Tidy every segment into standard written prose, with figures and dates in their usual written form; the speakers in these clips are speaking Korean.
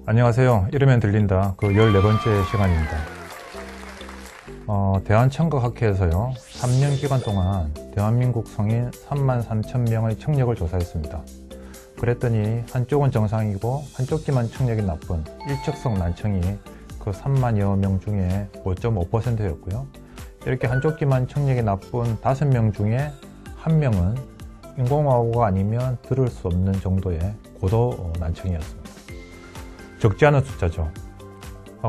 안녕하세요. 이러면 들린다. 그 14번째 시간입니다. 대한청각학회에서요 3년 기간 동안 대한민국 성인 33,000명의 청력을 조사했습니다. 그랬더니 한쪽은 정상이고 한쪽 귀만 청력이 나쁜 일측성 난청이 그 3만여 명 중에 5.5%였고요. 이렇게 한쪽 귀만 청력이 나쁜 5명 중에 1명은 인공화호가 아니면 들을 수 없는 정도의 고도 난청이었습니다. 적지 않은 숫자죠.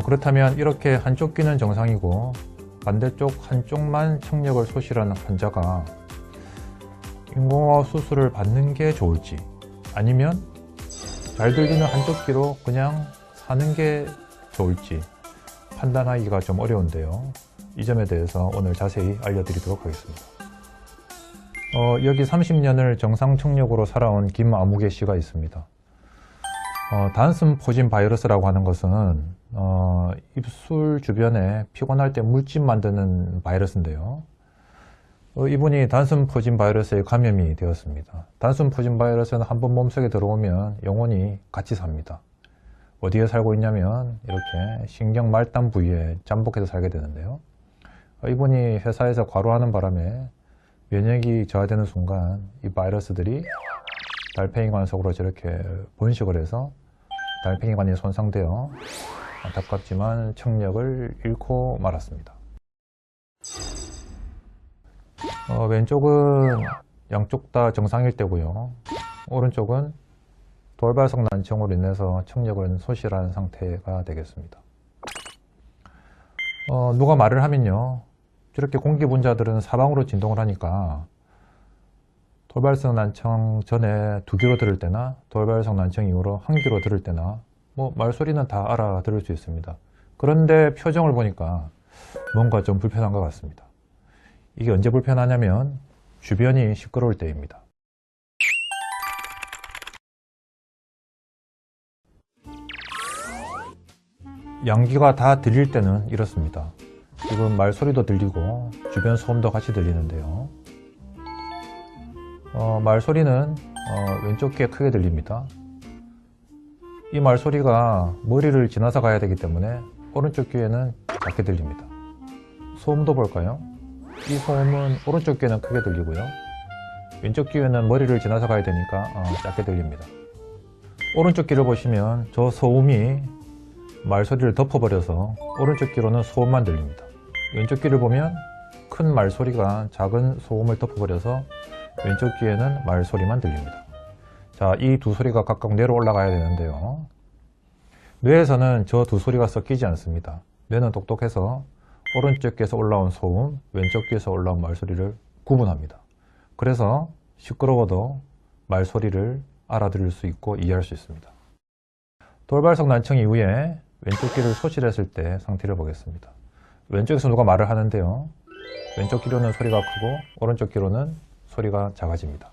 그렇다면 이렇게 한쪽 귀는 정상이고 반대쪽 한쪽만 청력을 소실한 환자가 인공화호 수술을 받는 게 좋을지, 아니면 잘 들리는 한쪽 귀로 그냥 사는 게 좋을지 판단하기가 좀 어려운데요. 이 점에 대해서 오늘 자세히 알려드리도록 하겠습니다. 여기 30년을 정상 청력으로 살아온 김아무개 씨가 있습니다. 단순 포진 바이러스라고 하는 것은 입술 주변에 피곤할 때 물집 만드는 바이러스인데요. 이분이 단순 포진 바이러스에 감염이 되었습니다. 단순 포진 바이러스는 한번 몸속에 들어오면 영원히 같이 삽니다. 어디에 살고 있냐면 이렇게 신경 말단 부위에 잠복해서 살게 되는데요. 이분이 회사에서 과로하는 바람에 면역이 저하되는 순간 이 바이러스들이 달팽이관 속으로 저렇게 번식을 해서 달팽이관이 손상되어 안타깝지만 청력을 잃고 말았습니다. 왼쪽은 양쪽 다 정상일 때고요. 오른쪽은 돌발성 난청으로 인해서 청력을 소실한 상태가 되겠습니다. 누가 말을 하면요, 저렇게 공기분자들은 사방으로 진동을 하니까 돌발성 난청 전에 2귀로 들을 때나 돌발성 난청 이후로 1귀로 들을 때나 말소리는 다 알아들을 수 있습니다. 그런데 표정을 보니까 뭔가 좀 불편한 것 같습니다. 이게 언제 불편하냐면 주변이 시끄러울 때입니다. 양귀가 다 들릴 때는 이렇습니다. 지금 말소리도 들리고 주변 소음도 같이 들리는데요. 말소리는 왼쪽 귀에 크게 들립니다. 이 말소리가 머리를 지나서 가야 되기 때문에 오른쪽 귀에는 작게 들립니다. 소음도 볼까요? 이 소음은 오른쪽 귀에는 크게 들리고요. 왼쪽 귀에는 머리를 지나서 가야 되니까 작게 들립니다. 오른쪽 귀를 보시면 저 소음이 말소리를 덮어버려서 오른쪽 귀로는 소음만 들립니다. 왼쪽 귀를 보면 큰 말소리가 작은 소음을 덮어버려서 왼쪽 귀에는 말소리만 들립니다. 자, 이 두 소리가 각각 뇌로 올라가야 되는데요. 뇌에서는 저 두 소리가 섞이지 않습니다. 뇌는 똑똑해서 오른쪽 귀에서 올라온 소음, 왼쪽 귀에서 올라온 말소리를 구분합니다. 그래서 시끄러워도 말소리를 알아들을 수 있고 이해할 수 있습니다. 돌발성 난청 이후에 왼쪽 귀를 소실했을 때 상태를 보겠습니다. 왼쪽에서 누가 말을 하는데요. 왼쪽 귀로는 소리가 크고 오른쪽 귀로는 소리가 작아집니다.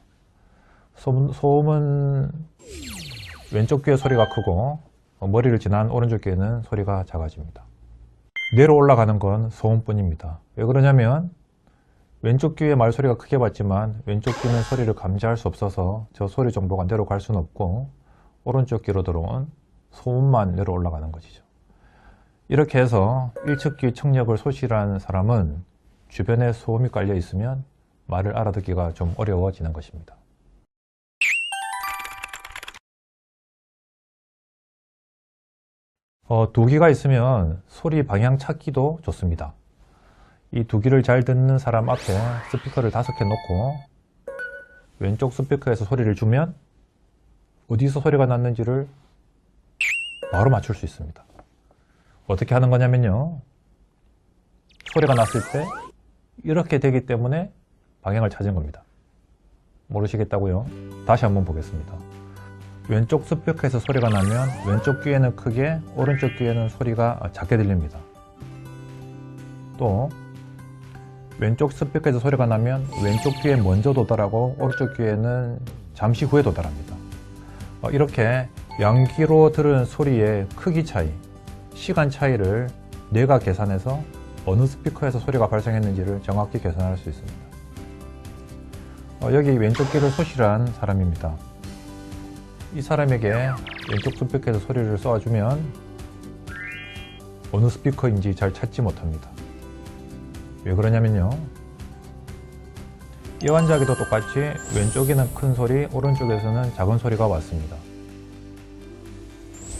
소음은 왼쪽 귀의 소리가 크고 머리를 지난 오른쪽 귀에는 소리가 작아집니다. 뇌로 올라가는 건 소음뿐입니다. 왜 그러냐면 왼쪽 귀의 말소리가 크게 받지만 왼쪽 귀는 소리를 감지할 수 없어서 저 소리 정보가 뇌로 갈 수는 없고 오른쪽 귀로 들어온 소음만 뇌로 올라가는 것이죠. 이렇게 해서 일측귀 청력을 소실한 사람은 주변에 소음이 깔려 있으면 말을 알아듣기가 좀 어려워지는 것입니다. 두 귀가 있으면 소리 방향 찾기도 좋습니다. 이 두 귀를 잘 듣는 사람 앞에 스피커를 5개 놓고 왼쪽 스피커에서 소리를 주면 어디서 소리가 났는지를 바로 맞출 수 있습니다. 어떻게 하는 거냐면요, 소리가 났을 때 이렇게 되기 때문에 방향을 찾은 겁니다. 모르시겠다고요? 다시 한번 보겠습니다. 왼쪽 스피커에서 소리가 나면 왼쪽 귀에는 크게, 오른쪽 귀에는 소리가 작게 들립니다. 또 왼쪽 스피커에서 소리가 나면 왼쪽 귀에 먼저 도달하고 오른쪽 귀에는 잠시 후에 도달합니다. 이렇게 양귀로 들은 소리의 크기 차이, 시간 차이를 뇌가 계산해서 어느 스피커에서 소리가 발생했는지를 정확히 계산할 수 있습니다. 여기 왼쪽 귀를 소실한 사람입니다. 이 사람에게 왼쪽 스피커에서 소리를 쏘아주면 어느 스피커인지 잘 찾지 못합니다. 왜 그러냐면요, 이 환자에게도 똑같이 왼쪽에는 큰 소리, 오른쪽에서는 작은 소리가 왔습니다.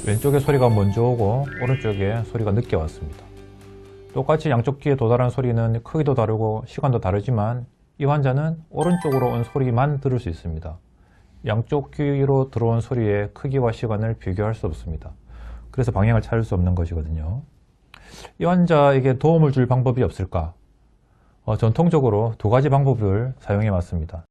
왼쪽에 소리가 먼저 오고 오른쪽에 소리가 늦게 왔습니다. 똑같이 양쪽 귀에 도달한 소리는 크기도 다르고 시간도 다르지만 이 환자는 오른쪽으로 온 소리만 들을 수 있습니다. 양쪽 귀로 들어온 소리의 크기와 시간을 비교할 수 없습니다. 그래서 방향을 찾을 수 없는 것이거든요. 이 환자에게 도움을 줄 방법이 없을까? 전통적으로 두 가지 방법을 사용해 왔습니다.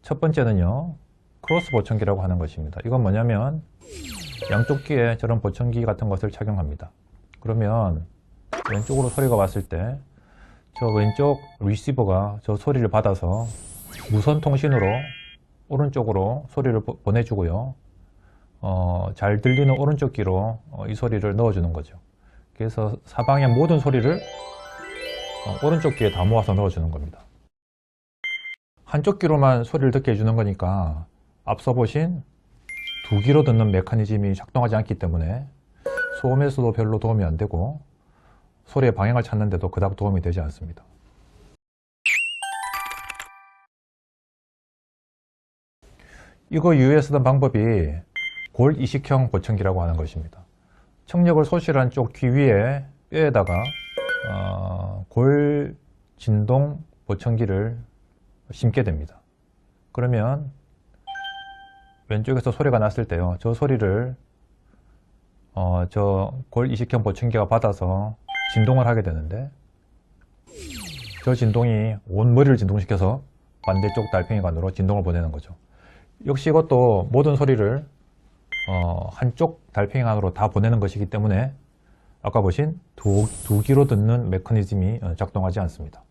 첫 번째는요, 크로스 보청기라고 하는 것입니다. 이건 뭐냐면 양쪽 귀에 저런 보청기 같은 것을 착용합니다. 그러면 왼쪽으로 소리가 왔을 때 저 왼쪽 리시버가 저 소리를 받아서 무선 통신으로 오른쪽으로 소리를 보내주고요. 잘 들리는 오른쪽 귀로 이 소리를 넣어주는 거죠. 그래서 사방의 모든 소리를 오른쪽 귀에 다 모아서 넣어주는 겁니다. 한쪽 귀로만 소리를 듣게 해주는 거니까 앞서 보신 두 귀로 듣는 메커니즘이 작동하지 않기 때문에 소음에서도 별로 도움이 안 되고 소리의 방향을 찾는데도 그닥 도움이 되지 않습니다. 이거 이후에 쓰던 방법이 골 이식형 보청기라고 하는 것입니다. 청력을 소실한 쪽 귀 위에 뼈에다가 골 진동 보청기를 심게 됩니다. 그러면 왼쪽에서 소리가 났을 때요, 저 소리를 저 골 이식형 보청기가 받아서 진동을 하게 되는데, 저 진동이 온 머리를 진동시켜서 반대쪽 달팽이관으로 진동을 보내는 거죠. 역시 이것도 모든 소리를 한쪽 달팽이관으로 다 보내는 것이기 때문에 아까 보신 두 귀로 듣는 메커니즘이 작동하지 않습니다.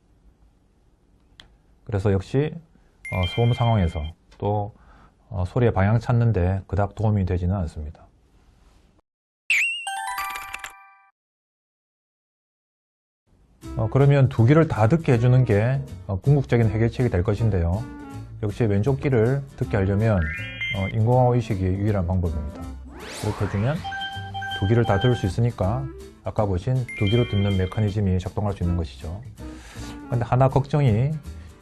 그래서 역시 소음 상황에서 또 소리의 방향 찾는데 그닥 도움이 되지는 않습니다. 그러면 두 귀를 다 듣게 해주는 게 궁극적인 해결책이 될 것인데요, 역시 왼쪽 귀를 듣게 하려면 인공화호 이식이 유일한 방법입니다. 그렇게 해주면 두 귀를 다 들을 수 있으니까 아까 보신 두 귀로 듣는 메커니즘이 작동할 수 있는 것이죠. 근데 하나 걱정이,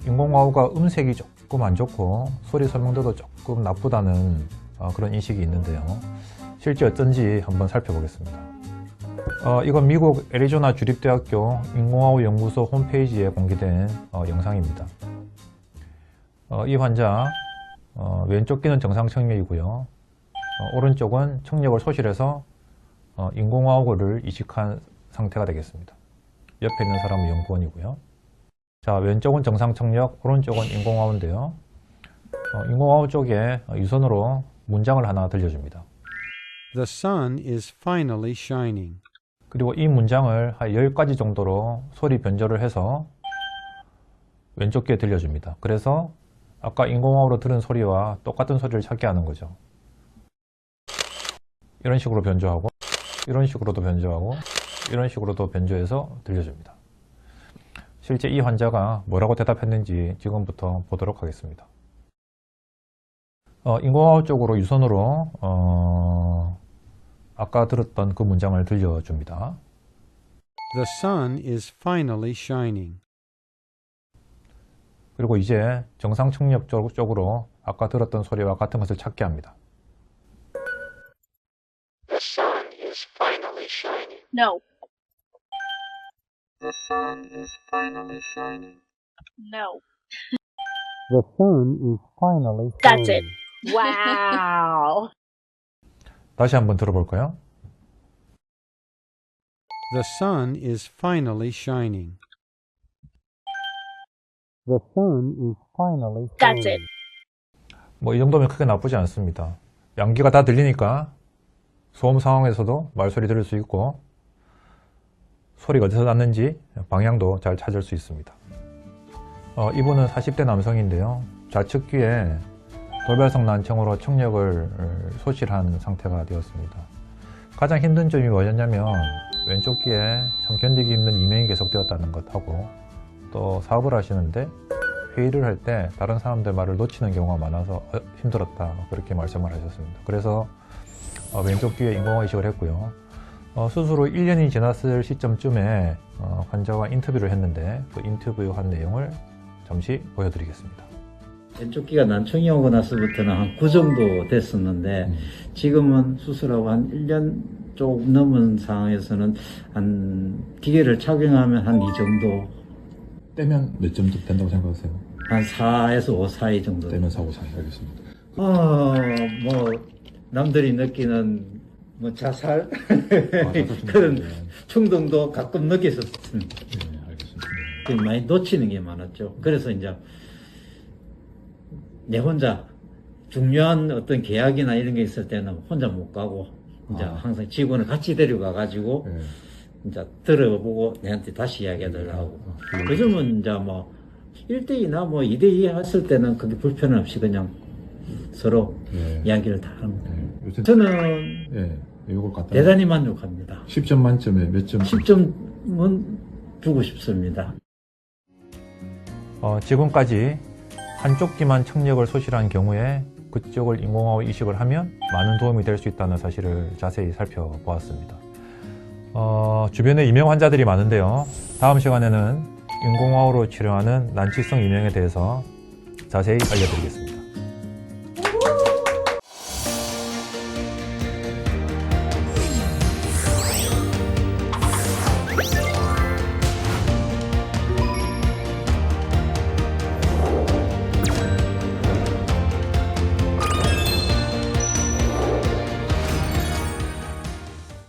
인공화호가 음색이 조금 안 좋고 소리 설명도도 조금 나쁘다는 그런 인식이 있는데요, 실제 어떤지 한번 살펴보겠습니다. 이건 미국 애리조나 주립대학교 인공화호 연구소 홈페이지에 공개된 영상입니다. 이 환자 왼쪽 귀는 정상 청력이고요, 오른쪽은 청력을 소실해서 인공화호를 이식한 상태가 되겠습니다. 옆에 있는 사람은 연구원이고요. 자, 왼쪽은 정상 청력, 오른쪽은 인공화호인데요, 인공화호 쪽에 유선으로 문장을 하나 들려줍니다. The sun is finally shining. 그리고 이 문장을 한 10가지 정도로 소리 변조를 해서 왼쪽 귀에 들려줍니다. 그래서 아까 인공화호로 들은 소리와 똑같은 소리를 찾게 하는 거죠. 이런 식으로 변조하고, 이런 식으로도 변조하고, 이런 식으로도 변조해서 들려줍니다. 실제 이 환자가 뭐라고 대답했는지 지금부터 보도록 하겠습니다. 인공화호 쪽으로 유선으로 아까 들었던 그 문장을 들려줍니다. The sun is finally shining. 그리고 이제 정상 청력 쪽으로 아까 들었던 소리와 같은 것을 찾게 합니다. The sun is finally shining. No. The sun is finally shining. No. The sun is finally That's it. shining. Wow. 다시 한번 들어볼까요? The sun is finally shining. The sun is finally That's shining. 뭐 이 정도면 크게 나쁘지 않습니다. 양귀가 다 들리니까 소음 상황에서도 말소리 들을 수 있고 소리가 어디서 났는지 방향도 잘 찾을 수 있습니다. 이분은 40대 남성인데요, 좌측 귀에 돌발성 난청으로 청력을 소실한 상태가 되었습니다. 가장 힘든 점이 뭐였냐면 왼쪽 귀에 참 견디기 힘든 이명이 계속되었다는 것하고, 또 사업을 하시는데 회의를 할 때 다른 사람들 말을 놓치는 경우가 많아서 힘들었다 그렇게 말씀을 하셨습니다. 그래서 왼쪽 귀에 인공호흡 이식을 했고요. 수술 후 1년이 지났을 시점쯤에 환자와 인터뷰를 했는데 그 인터뷰한 내용을 잠시 보여드리겠습니다. 왼쪽 귀가 난청이 오고 나서부터는 한 9 정도 됐었는데 지금은 수술하고 한 1년 조금 넘은 상황에서는 한 기계를 착용하면 한 2 정도, 떼면 몇 점 된다고 생각하세요? 한 4에서 5 사이 정도. 떼면 4, 5 사이. 알겠습니다. 뭐 남들이 느끼는 뭐 자살 그런 충동도 가끔 느꼈었습니다. 네, 알겠습니다. 많이 놓치는 게 많았죠. 그래서 이제 내 혼자 중요한 어떤 계약이나 이런 게 있을 때는 혼자 못 가고 이제 항상 직원을 같이 데려가 가지고 네. 이제 들어보고 내한테 다시 이야기하더라고 하고. 요즘은 이제 뭐 1대2나 뭐 2대2 했을 때는 그게 불편 없이 그냥 서로 네. 이야기를 다 합니다. 네. 요새 저는 네, 이걸 갖다 대단히 만족합니다. 10점 만점에 몇 점? 10점은 주고 싶습니다. 지금까지 한쪽 귀만 청력을 소실한 경우에 그쪽을 인공호흡 이식을 하면 많은 도움이 될 수 있다는 사실을 자세히 살펴보았습니다. 주변에 이명 환자들이 많은데요. 다음 시간에는 인공호흡으로 치료하는 난치성 이명에 대해서 자세히 알려드리겠습니다.